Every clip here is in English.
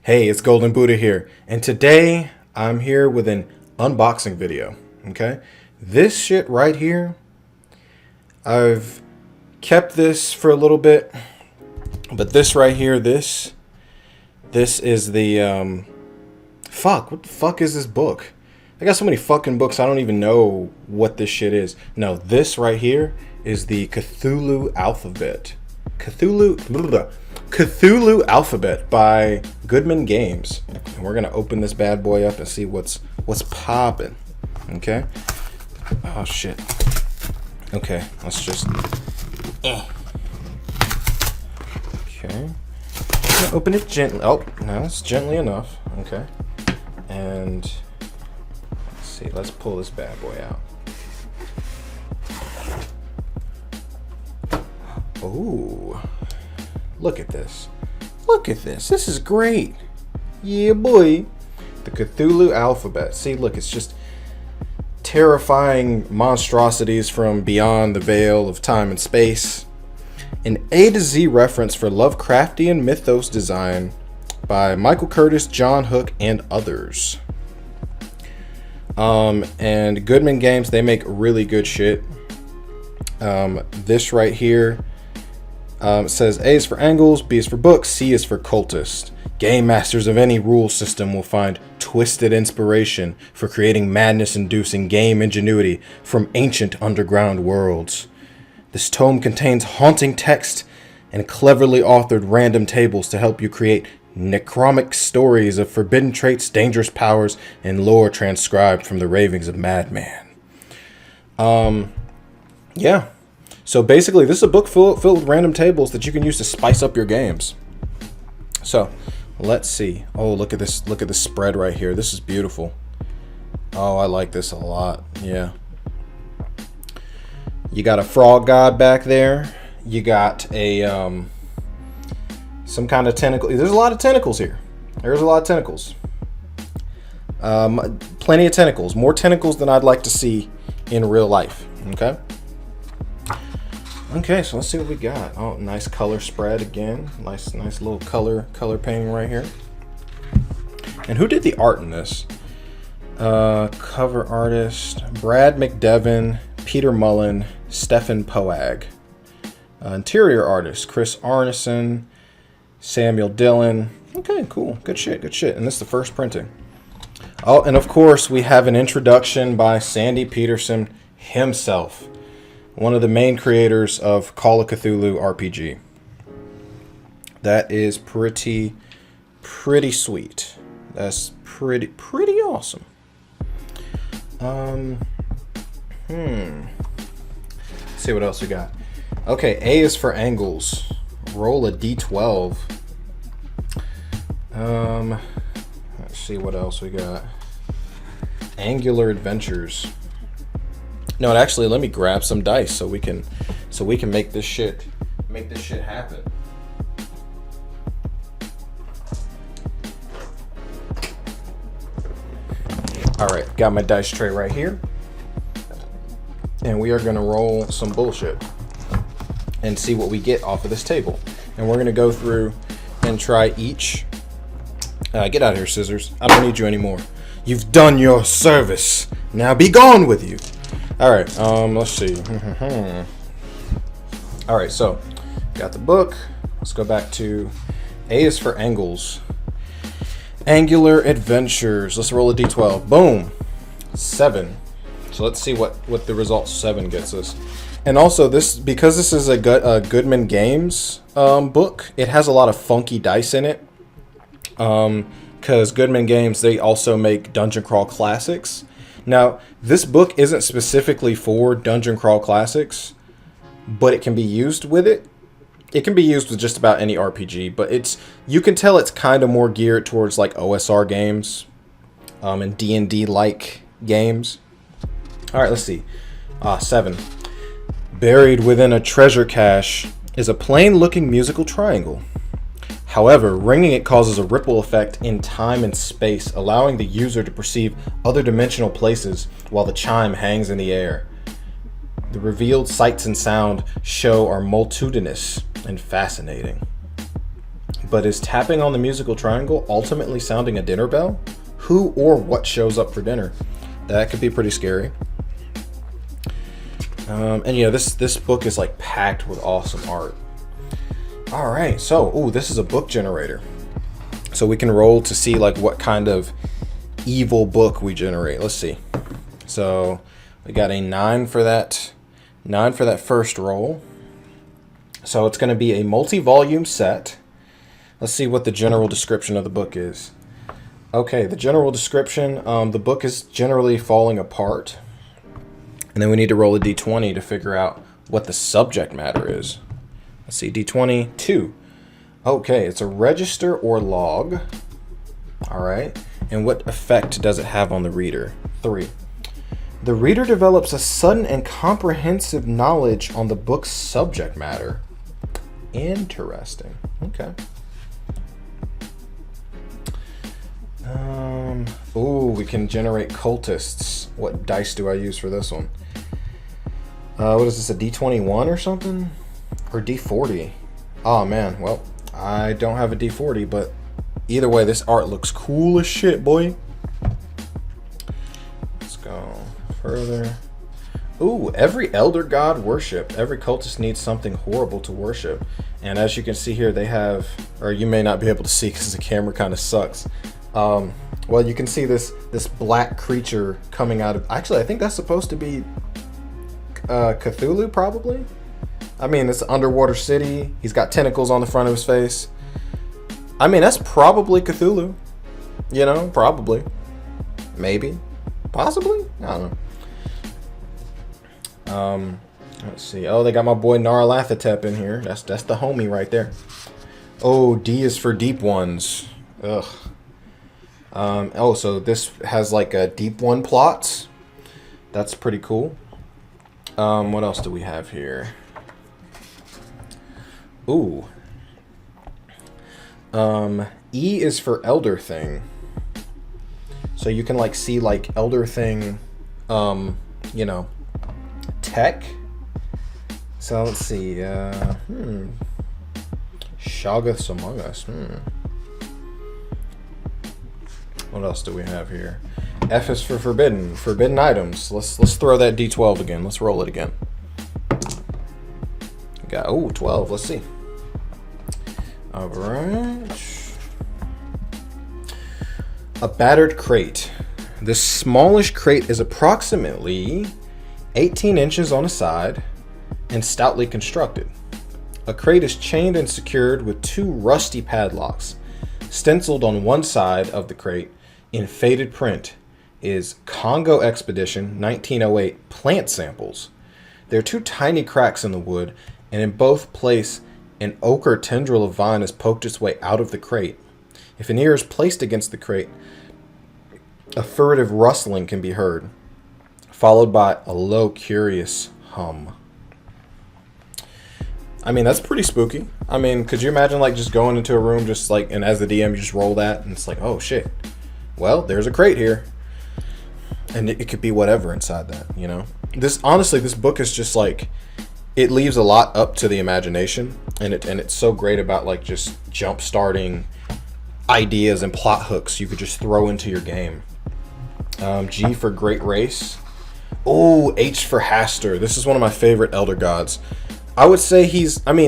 Hey, it's Golden Buddha here, and today I'm here with an unboxing video, okay? This shit right here, I've kept this for a little bit, but this right here, this is the, fuck, what the fuck is this book? I got so many fucking books, I don't even know what this shit is. No, this right here is the Cthulhu alphabet. Cthulhu Alphabet by Goodman Games. And we're gonna open this bad boy up and see what's popping. Okay. Oh shit. Okay, let's just. Okay. I'm gonna open it gently. Oh, no, it's gently enough. Okay. And let's see. Let's pull this bad boy out. Ooh. Look at this. Look at this. This is great. Yeah, boy. The Cthulhu alphabet. See, look, it's just terrifying monstrosities from beyond the veil of time and space. An A to Z reference for Lovecraftian mythos design by Michael Curtis, John Hook, and others. And Goodman Games, they make really good shit. This right here says A is for angles, B is for books, C is for cultist. Game masters of any rule system will find twisted inspiration for creating madness-inducing game ingenuity from ancient underground worlds. This tome contains haunting text and cleverly authored random tables to help you create necromic stories of forbidden traits, dangerous powers, and lore transcribed from the ravings of madman. Yeah. So basically, this is a book filled with random tables that you can use to spice up your games. So, let's see. Oh, look at this. Look at this spread right here. This is beautiful. Oh, I like this a lot. Yeah. You got a frog god back there. You got a some kind of tentacle. There's a lot of tentacles here. There's a lot of tentacles. Plenty of tentacles. More tentacles than I'd like to see in real life. Okay. Okay, so let's see what we got. Oh, nice color spread again. Nice little color painting right here. And who did the art in this? Cover artist Brad McDevitt, Peter Mullen, Stefan Poag. Interior artist Chris Arneson, Samuel Dillon. Okay, cool. Good shit. And this is the first printing. Oh, and of course we have an introduction by Sandy Peterson himself. One of the main creators of Call of Cthulhu RPG. That is pretty sweet. That's pretty awesome. Let's see what else we got. Okay, A is for angles. Roll a d12. Let's see what else we got. Angular adventures. No, actually, let me grab some dice so we can make this shit happen. All right, got my dice tray right here, and we are gonna roll some bullshit and see what we get off of this table. And we're gonna go through and try each. Get out of here, scissors. I don't need you anymore. You've done your service. Now be gone with you. All right, let's see. All right, so got the book. Let's go back to A is for angles. Angular adventures. Let's roll a d12. Boom. 7. So let's see what the result 7 gets us. And also because this is a Goodman Games book, it has a lot of funky dice in it. Because Goodman Games, they also make Dungeon Crawl Classics. Now, this book isn't specifically for Dungeon Crawl Classics, but it can be used with it. It can be used with just about any RPG, but you can tell it's kind of more geared towards like OSR games and D&D like games. All right, let's see. 7. Buried within a treasure cache is a plain-looking musical triangle. However, ringing it causes a ripple effect in time and space, allowing the user to perceive other dimensional places while the chime hangs in the air. The revealed sights and sound show are multitudinous and fascinating. but is tapping on the musical triangle ultimately sounding a dinner bell? Who or what shows up for dinner? That could be pretty scary. And this book is like packed with awesome art. All right, so this is a book generator, so we can roll to see like what kind of evil book we generate. Let's see. So we got a 9 for that first roll. So it's going to be a multi-volume set. Let's see what the general description of the book is. Okay, the general description, the book is generally falling apart. And then we need to roll a d20 to figure out what the subject matter is. Let's see, d20, 2. Okay, it's a register or log. All right. And what effect does it have on the reader? 3. The reader develops a sudden and comprehensive knowledge on the book's subject matter. Interesting. Okay. We can generate cultists. What dice do I use for this one? What is this, a D21 or something? Or D40? Oh man, well, I don't have a D40, but either way, this art looks cool as shit, boy. Let's go further. Ooh, every elder god worship. Every cultist needs something horrible to worship. And as you can see here, they have, or you may not be able to see because the camera kind of sucks. Well, you can see this black creature coming out of, actually, I think that's supposed to be Cthulhu, probably. I mean, it's an underwater city. He's got tentacles on the front of his face. I mean, that's probably Cthulhu. You know, probably. Maybe. Possibly? I don't know. Let's see. Oh, they got my boy Nyarlathotep in here. That's the homie right there. Oh, D is for deep ones. Ugh. So this has like a deep one plots. That's pretty cool. What else do we have here? Ooh. E is for Elder Thing. So you can like see like Elder Thing, tech. So let's see. Shoggoths Among Us. What else do we have here? F is for forbidden items. Let's throw that D12 again. Let's roll it again. Got 12. Let's see. All right. A battered crate. This smallish crate is approximately 18 inches on a side and stoutly constructed. A crate is chained and secured with 2 rusty padlocks. Stenciled on one side of the crate in faded print is Congo Expedition 1908 plant samples. There are 2 tiny cracks in the wood, and in both place an ochre tendril of vine has poked its way out of the crate. If an ear is placed against the crate, a furtive rustling can be heard, followed by a low, curious hum. I mean, that's pretty spooky. I mean, could you imagine like just going into a room just like, and as the DM you just roll that and it's like, oh shit. Well, there's a crate here. And it could be whatever inside that, you know? This book is just like, it leaves a lot up to the imagination, and it's so great about like just jump starting ideas and plot hooks you could just throw into your game. G for Great Race. Oh, H for Hastur. This is one of my favorite Elder Gods. I would say he's my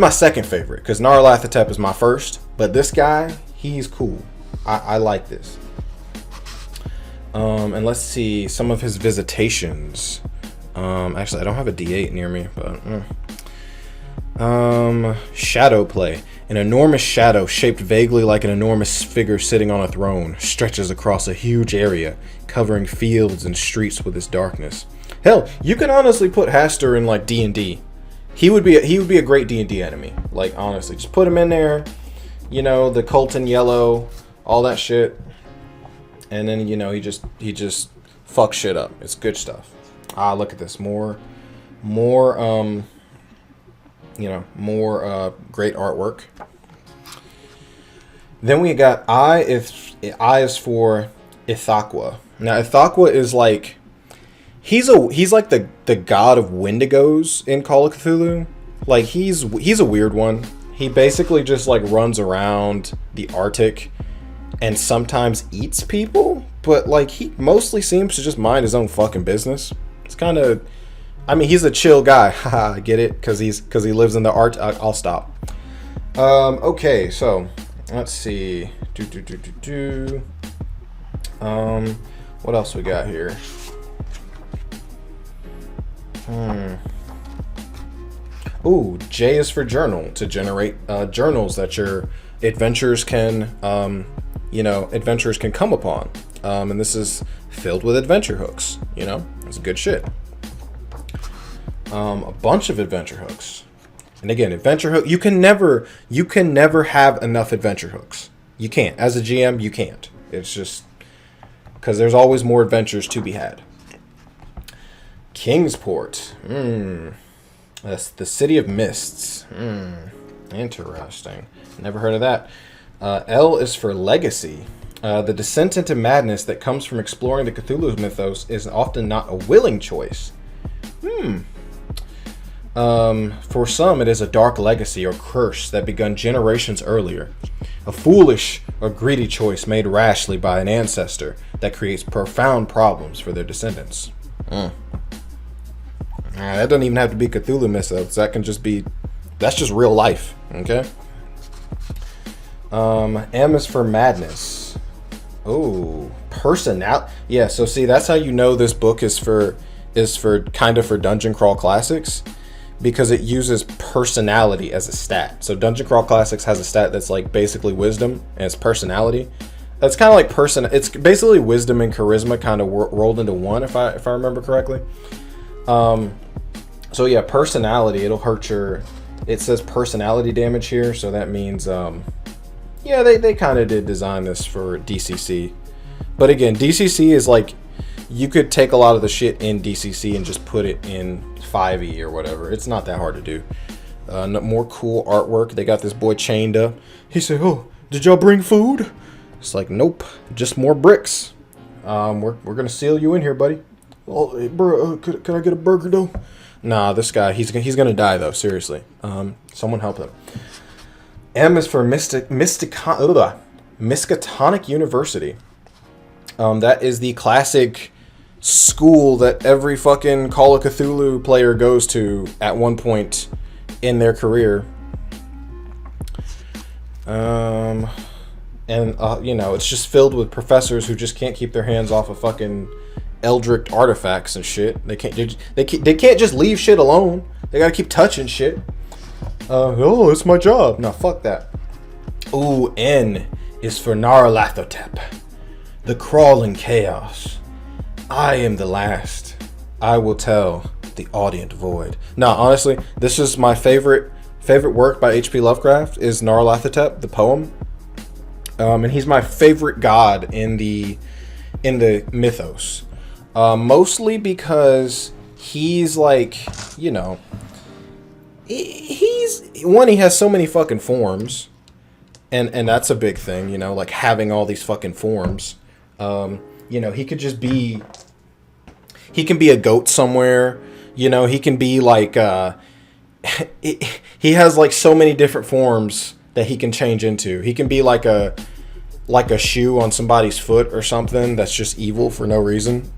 second favorite, because Nyarlathotep is my first, but this guy, he's cool. I like this. And let's see some of his visitations. Actually, I don't have a D8 near me, but shadow play. An enormous shadow shaped vaguely like an enormous figure sitting on a throne stretches across a huge area, covering fields and streets with its darkness. Hell, you can honestly put Hastur in like D&D. He would be a great D&D enemy. Like honestly, just put him in there. You know, the cult in yellow, all that shit. And then, you know, he just fucks shit up. It's good stuff. Ah, look at this. More great artwork. Then we got I is for Ithaqua. Now Ithaqua is like, he's like the god of Wendigos in Call of Cthulhu. Like, he's a weird one. He basically just, like, runs around the Arctic and sometimes eats people, but, like, he mostly seems to just mind his own fucking business. It's kind of... I mean, he's a chill guy. Haha, I get it, because he lives in the Arctic. I'll stop. Okay, so, let's see. What else we got here? Ooh, J is for journal, to generate journals that your adventurers can, adventurers can come upon. And this is filled with adventure hooks, it's good shit. A bunch of adventure hooks. And again, adventure hook, you can never have enough adventure hooks. You can't. As a GM, you can't. It's just because there's always more adventures to be had. Kingsport. That's the City of Mists. Interesting. Never heard of that. L is for legacy. The descent into madness that comes from exploring the Cthulhu mythos is often not a willing choice. For some, it is a dark legacy or curse that begun generations earlier. A foolish or greedy choice made rashly by an ancestor that creates profound problems for their descendants. That doesn't even have to be Cthulhu mythos. That can just be... That's just real life, okay? M is for madness. Oh, personality. Yeah, so see, that's how you know this book is for Dungeon Crawl Classics, because it uses personality as a stat. So Dungeon Crawl Classics has a stat that's like basically wisdom, and it's personality. That's kind of like it's basically wisdom and charisma kind of rolled into one, if I remember correctly. So yeah, personality, it'll hurt it says personality damage here, so that means, yeah, they kind of did design this for DCC. But again, DCC is like, you could take a lot of the shit in DCC and just put it in 5e or whatever. It's not that hard to do. More cool artwork. They got this boy chained up. He said, "Oh, did y'all bring food?" It's like, nope, just more bricks. We're gonna seal you in here, buddy. Oh, hey, bro, could I get a burger though? Nah, this guy, he's gonna die though. Seriously, someone help him. M is for Miskatonic University. That is the classic school that every fucking Call of Cthulhu player goes to at one point in their career. It's just filled with professors who just can't keep their hands off of fucking eldritch artifacts and shit. They can't just leave shit alone. They gotta keep touching shit. It's my job. No, fuck that. Ooh, N is for Nyarlathotep, the crawling chaos. I am the last. I will tell the audient void. No, honestly, this is my favorite work by H.P. Lovecraft is Nyarlathotep, the poem. And he's my favorite god in the mythos. Mostly because he's like, he has so many fucking forms. And that's a big thing, like having all these fucking forms. He could just be... He can be a goat somewhere. He can be like... he has like so many different forms that he can change into. He can be like a shoe on somebody's foot or something that's just evil for no reason.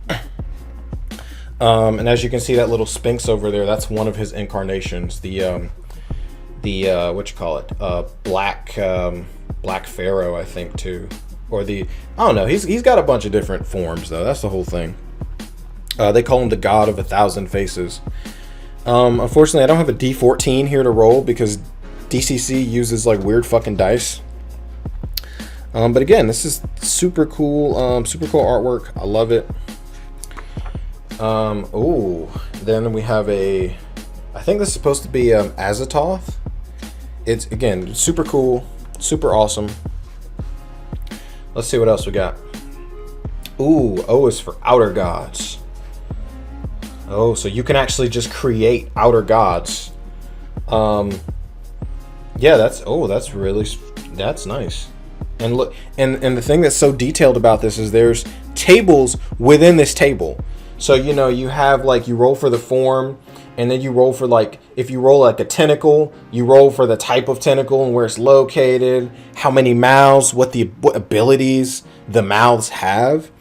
And as you can see, that little Sphinx over there, that's one of his incarnations. The Black Pharaoh, I think, too. Or I don't know, he's got a bunch of different forms, though. That's the whole thing. They call him the God of 1,000 Faces. Unfortunately, I don't have a D14 here to roll because DCC uses like weird fucking dice. But again, this is super cool artwork. I love it. Then we have I think this is supposed to be Azathoth. It's, again, super cool, super awesome. Let's see what else we got. Ooh, O is for Outer Gods. Oh, so you can actually just create outer gods. Yeah, that's nice. And look, and the thing that's so detailed about this is there's tables within this table. So, you have like, you roll for the form, and then you roll for like, if you roll like a tentacle, you roll for the type of tentacle and where it's located, how many mouths, what abilities the mouths have,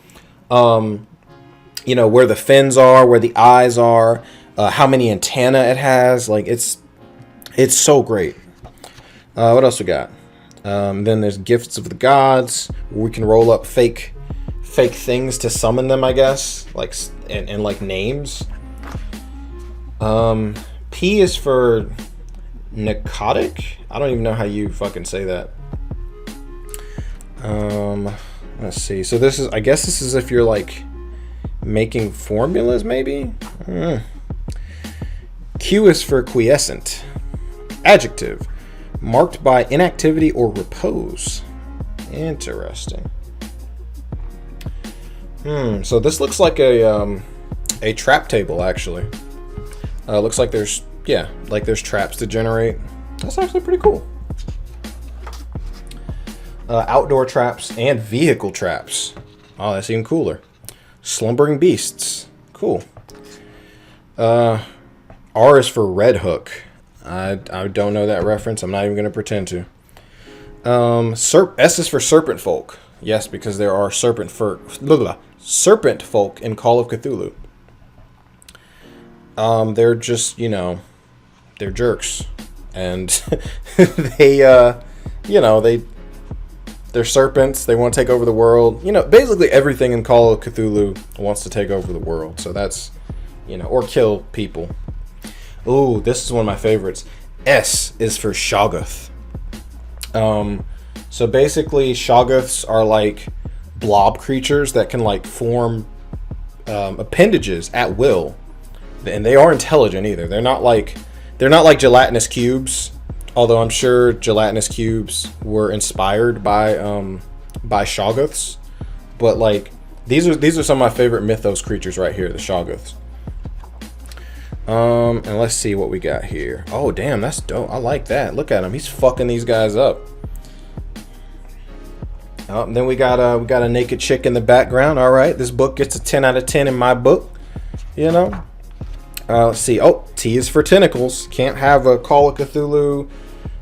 you know, where the fins are, where the eyes are, how many antenna it has. Like it's so great. What else we got? Then there's Gifts of the Gods. We can roll up fake things to summon them, I guess, like and like names. P is for narcotic. I don't even know how you fucking say that. Let's see. So this is, I guess this is if you're like making formulas, maybe. Q is for quiescent. Adjective, marked by inactivity or repose. Interesting. So this looks like a trap table, actually. Looks like there's traps to generate. That's actually pretty cool. Outdoor traps and vehicle traps. Oh, that's even cooler. Slumbering beasts. Cool. R is for Red Hook. I don't know that reference. I'm not even going to pretend to. S is for Serpent Folk. Yes, because there are serpent folk in Call of Cthulhu. They're just, you know, they're jerks, and they're serpents. They want to take over the world. You know, basically everything in Call of Cthulhu wants to take over the world. So that's, you know, or kill people. Ooh, this is one of my favorites. S is for Shoggoth. So basically Shoggoths are like blob creatures that can like form appendages at will. And they are intelligent either. They're not like gelatinous cubes, although I'm sure gelatinous cubes were inspired by Shoggoths. But like these are some of my favorite mythos creatures right here, the Shoggoths. And let's see what we got here. Oh damn, that's dope. I like that. Look at him. He's fucking these guys up. Then we got a naked chick in the background. All right, this book gets a 10 out of 10 in my book. You know. Let's see. Oh, T is for tentacles. Can't have a Call of Cthulhu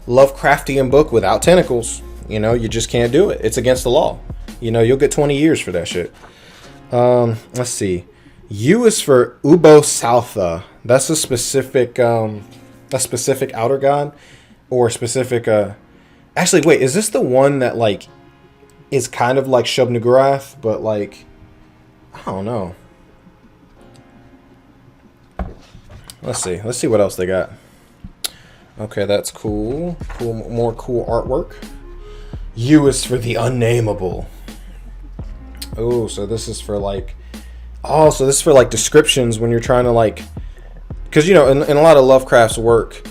Lovecraftian book without tentacles. You know, you just can't do it. It's against the law. You know, you'll get 20 years for that shit. Let's see. U is for Ubo-Saltha. That's a specific outer god, or specific. Actually, wait. Is this the one that like is kind of like Shub-Niggurath, but like I don't know. Let's see what else they got. Okay, that's cool. More cool artwork. U is for the unnameable. Oh, so this is for like, descriptions when you're trying to like, because you know in a lot of Lovecraft's work,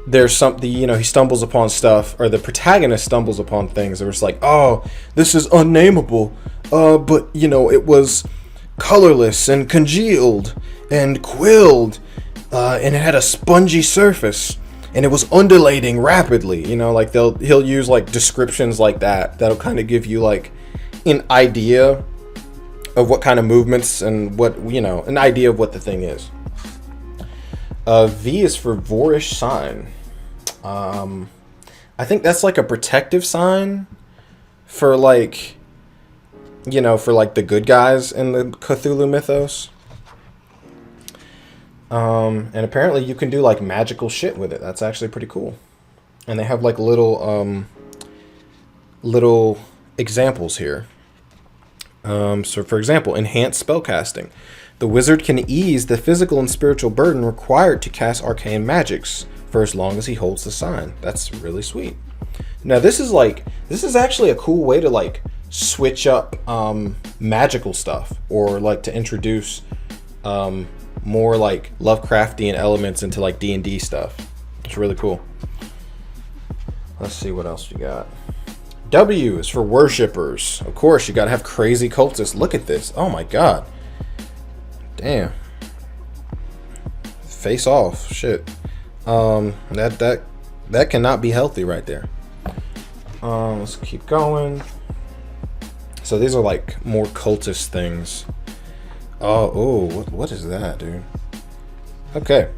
there's something, you know, he stumbles upon stuff, or the protagonist stumbles upon things that was like, oh, this is unnameable, but you know it was colorless and congealed and quilled. And it had a spongy surface, and it was undulating rapidly. You know, like he'll use like descriptions like that. That'll kind of give you like an idea of what kind of movements and what, you know, an idea of what the thing is. V is for Voorish sign. I think that's like a protective sign for like, you know, for like the good guys in the Cthulhu mythos. And apparently you can do like magical shit with it. That's actually pretty cool. And they have like little examples here. So for example, enhanced spellcasting. The wizard can ease the physical and spiritual burden required to cast arcane magics for as long as he holds the sign. That's really sweet. Now this is actually a cool way to like switch up magical stuff, or like to introduce more like Lovecraftian elements into like D&D stuff. It's really cool. Let's see what else we got. W is for worshippers. Of course, you gotta have crazy cultists. Look at this. Oh my god. Damn. Face off. Shit. That cannot be healthy right there. Let's keep going. So these are like more cultist things. Oh, what is that, dude? Okay.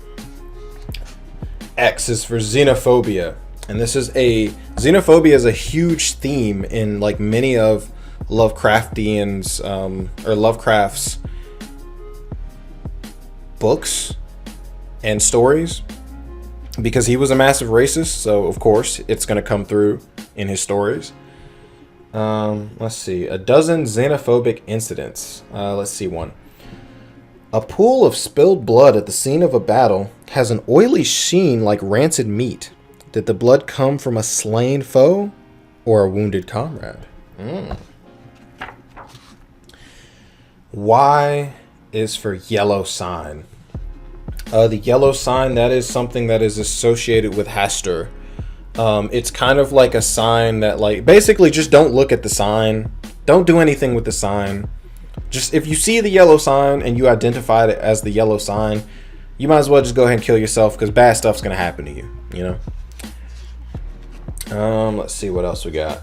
X is for xenophobia. And this is xenophobia is a huge theme in like many of Lovecraft's books and stories, because he was a massive racist, so of course it's going to come through in his stories. Let's see, a dozen xenophobic incidents. Let's see one. A pool of spilled blood at the scene of a battle has an oily sheen like rancid meat. Did the blood come from a slain foe or a wounded comrade? Y is for yellow sign. The yellow sign, that is something that is associated with Hastur. It's kind of like a sign that, like, basically just don't look at the sign. Don't do anything with the sign. Just, if you see the yellow sign and you identify it as the yellow sign, you might as well just go ahead and kill yourself, because bad stuff's going to happen to you, you know? Let's see what else we got.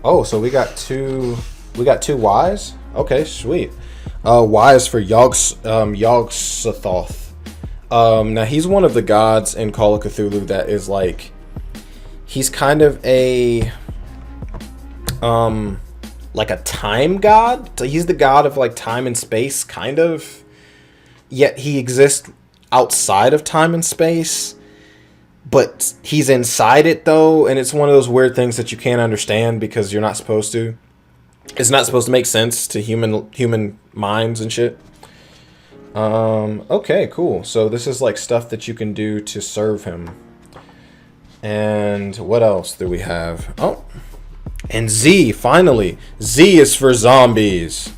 Oh, so we got two Ys? Okay, sweet. Y is for Yog-Sothoth. Now he's one of the gods in Call of Cthulhu that is like, he's kind of a like a time god. So he's the god of like time and space, kind of. Yet he exists outside of time and space, but he's inside it though, and it's one of those weird things that you can't understand because you're not supposed to. It's not supposed to make sense to human minds and shit. Okay, cool. So this is like stuff that you can do to serve him. And what else do we have? Oh, and Z, finally. Z is for zombies.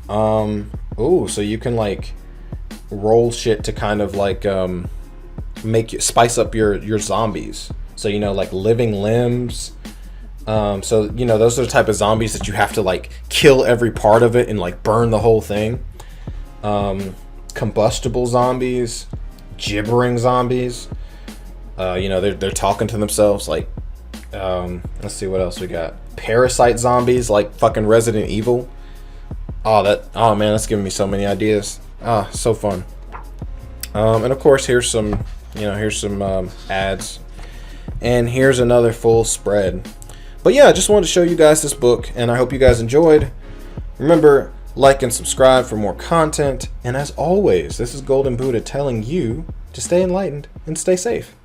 Oh, so you can like roll shit to kind of like make you spice up your zombies. So, you know, like living limbs. So, you know, those are the type of zombies that you have to like kill every part of it and like burn the whole thing. Combustible zombies, gibbering zombies. You know, they're talking to themselves. Like, let's see what else we got. Parasite zombies, like fucking Resident Evil. Oh man, that's giving me so many ideas. So fun. And of course, here's some ads, and here's another full spread. But yeah, I just wanted to show you guys this book, and I hope you guys enjoyed. Remember, like and subscribe for more content. And as always, this is Golden Buddha telling you to stay enlightened and stay safe.